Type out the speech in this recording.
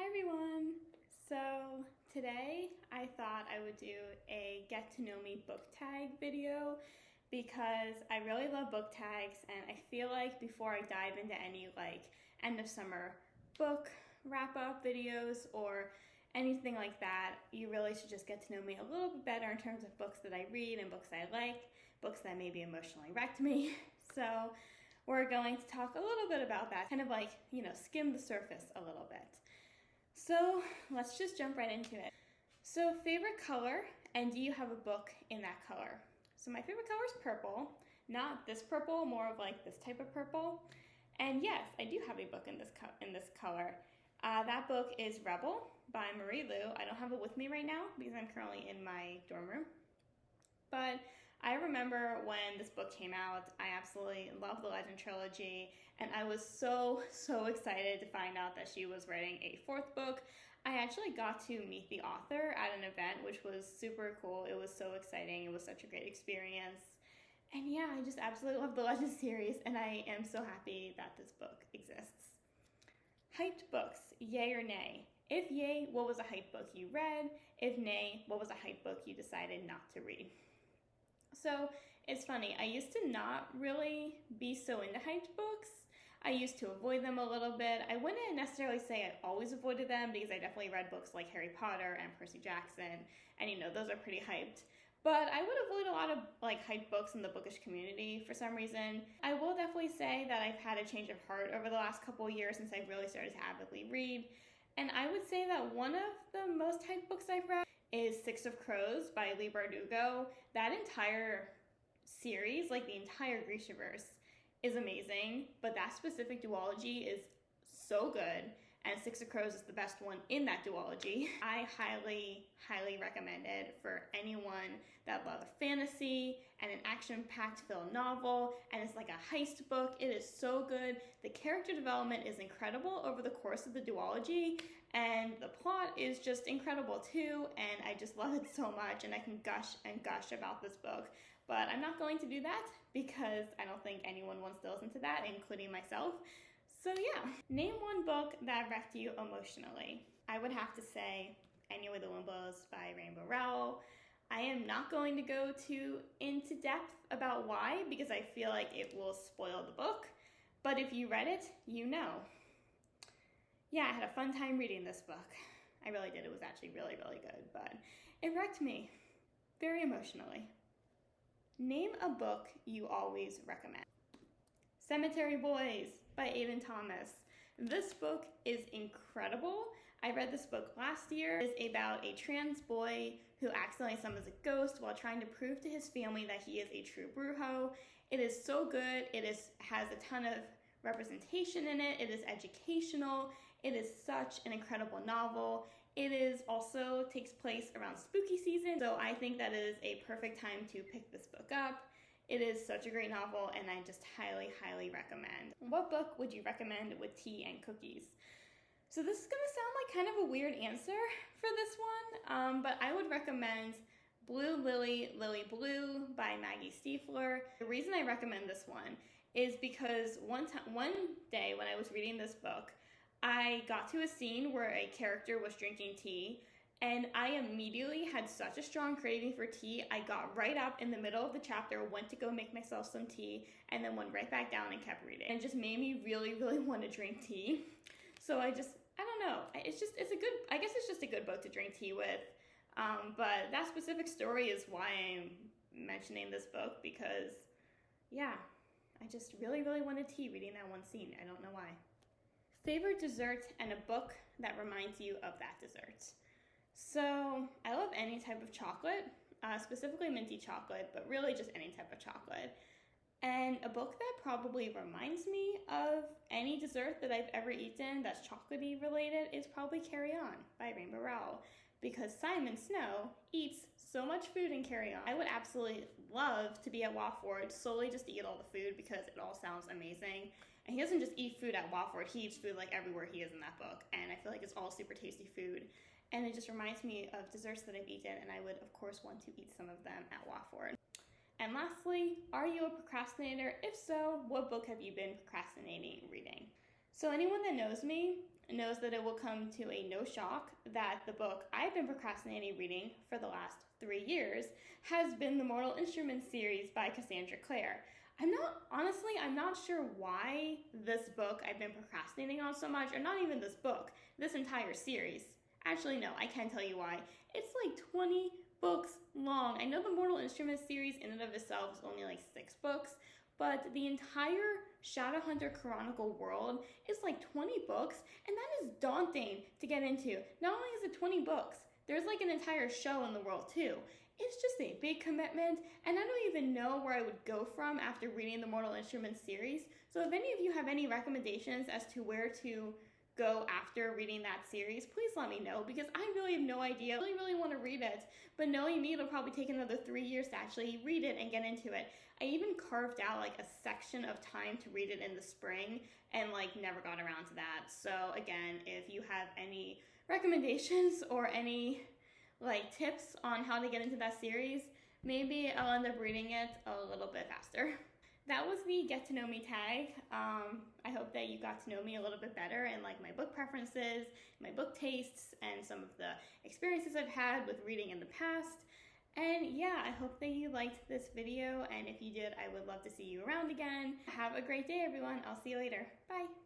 everyone! So today I thought I would do a get to know me book tag video because I really love book tags, and I feel like before I dive into any end of summer book wrap up videos or anything like that, you really should just get to know me a little bit better in terms of books that I read and books I like, books that maybe emotionally wrecked me. So we're going to talk a little bit about that, kind of skim the surface a little bit. So let's just jump right into it. So favorite color, and do you have a book in that color? So my favorite color is purple, not this purple, more of like this type of purple. And yes, I do have a book in this color. That book is Rebel by Marie Lu. I don't have it with me right now because I'm currently in my dorm room. But I remember when this book came out, I absolutely loved the Legend trilogy, and I was so excited to find out that she was writing a fourth book. I actually got to meet the author at an event, which was super cool. It was so exciting. It was such a great experience. And yeah, I just absolutely love the Legend series, and I am so happy that this book exists. Hyped books, yay or nay? If yay, what was a hyped book you read? If nay, what was a hyped book you decided not to read? So it's funny, I used to not really be so into hyped books. I used to avoid them a little bit. I wouldn't necessarily say I always avoided them because I definitely read books like Harry Potter and Percy Jackson, and those are pretty hyped. But I would avoid a lot of hyped books in the bookish community for some reason. I will definitely say that I've had a change of heart over the last couple of years since I've really started to avidly read. And I would say that one of the most hyped books I've read is Six of Crows by Leigh Bardugo. That entire series, the entire Grishaverse, is amazing, but that specific duology is so good, and Six of Crows is the best one in that duology. I highly recommend it for anyone that loves fantasy and an action-packed filled novel, and it's like a heist book. It is so good. The character development is incredible over the course of the duology, and the plot is just incredible too, and I just love it so much, and I can gush and gush about this book. But I'm not going to do that because I don't think anyone wants to listen to that, including myself. So yeah, name one book that wrecked you emotionally. I would have to say Any Way the Wind Blows by Rainbow Rowell. I am not going to go too into depth about why because I feel like it will spoil the book, but if you read it, you know. Yeah, I had a fun time reading this book. I really did. It was actually really good, but it wrecked me very emotionally. Name a book you always recommend. Cemetery Boys by Aiden Thomas. This book is incredible. I read this book last year. It is about a trans boy who accidentally summons a ghost while trying to prove to his family that he is a true brujo. It is so good. It has a ton of representation in it. It is educational. It is such an incredible novel. It is also takes place around spooky season, so I think that is a perfect time to pick this book up. It is such a great novel, and I just highly recommend. What book would you recommend with tea and cookies? So this is gonna sound like kind of a weird answer for this one, but I would recommend Blue Lily, Lily Blue by Maggie Stiefler. The reason I recommend this one is because one day when I was reading this book, I got to a scene where a character was drinking tea, and I immediately had such a strong craving for tea. I got right up in the middle of the chapter, went to go make myself some tea, and then went right back down and kept reading. And it just made me really want to drink tea. So I don't know. I guess it's just a good book to drink tea with. But that specific story is why I'm mentioning this book because, yeah, I just really wanted tea reading that one scene. I don't know why. Favorite dessert and a book that reminds you of that dessert. So I love any type of chocolate, specifically minty chocolate, but really just any type of chocolate. And a book that probably reminds me of any dessert that I've ever eaten that's chocolatey related is probably Carry On by Rainbow Rowell, because Simon Snow eats so much food in Carry On. I would absolutely love to be at Wofford solely just to eat all the food because it all sounds amazing. And he doesn't just eat food at Wofford, he eats food everywhere he is in that book. And I feel like it's all super tasty food. And it just reminds me of desserts that I've eaten, and I would, of course, want to eat some of them at Wofford. And lastly, are you a procrastinator? If so, what book have you been procrastinating reading? So anyone that knows me knows that it will come to a no shock that the book I've been procrastinating reading for the last 3 years has been the Mortal Instruments series by Cassandra Clare. I'm not sure why this book I've been procrastinating on so much, or not even this book, this entire series. Actually, no, I can tell you why. It's like 20 books long. I know the Mortal Instruments series in and of itself is only like 6 books, but the entire Shadowhunter Chronicle world is like 20 books, and that is daunting to get into. Not only is it 20 books, there's like an entire show in the world too. It's just a big commitment, and I don't even know where I would go from after reading the Mortal Instruments series. So if any of you have any recommendations as to where to go after reading that series, please let me know, because I really have no idea. I really want to read it, but knowing me, it'll probably take another 3 years to actually read it and get into it. I even carved out like a section of time to read it in the spring and like never got around to that. So again, if you have any recommendations or any like tips on how to get into that series, maybe I'll end up reading it a little bit faster. That was the get to know me tag. I hope that you got to know me a little bit better and like my book preferences, my book tastes, and some of the experiences I've had with reading in the past. And yeah, I hope that you liked this video, and if you did, I would love to see you around again. Have a great day, everyone. I'll see you later. Bye.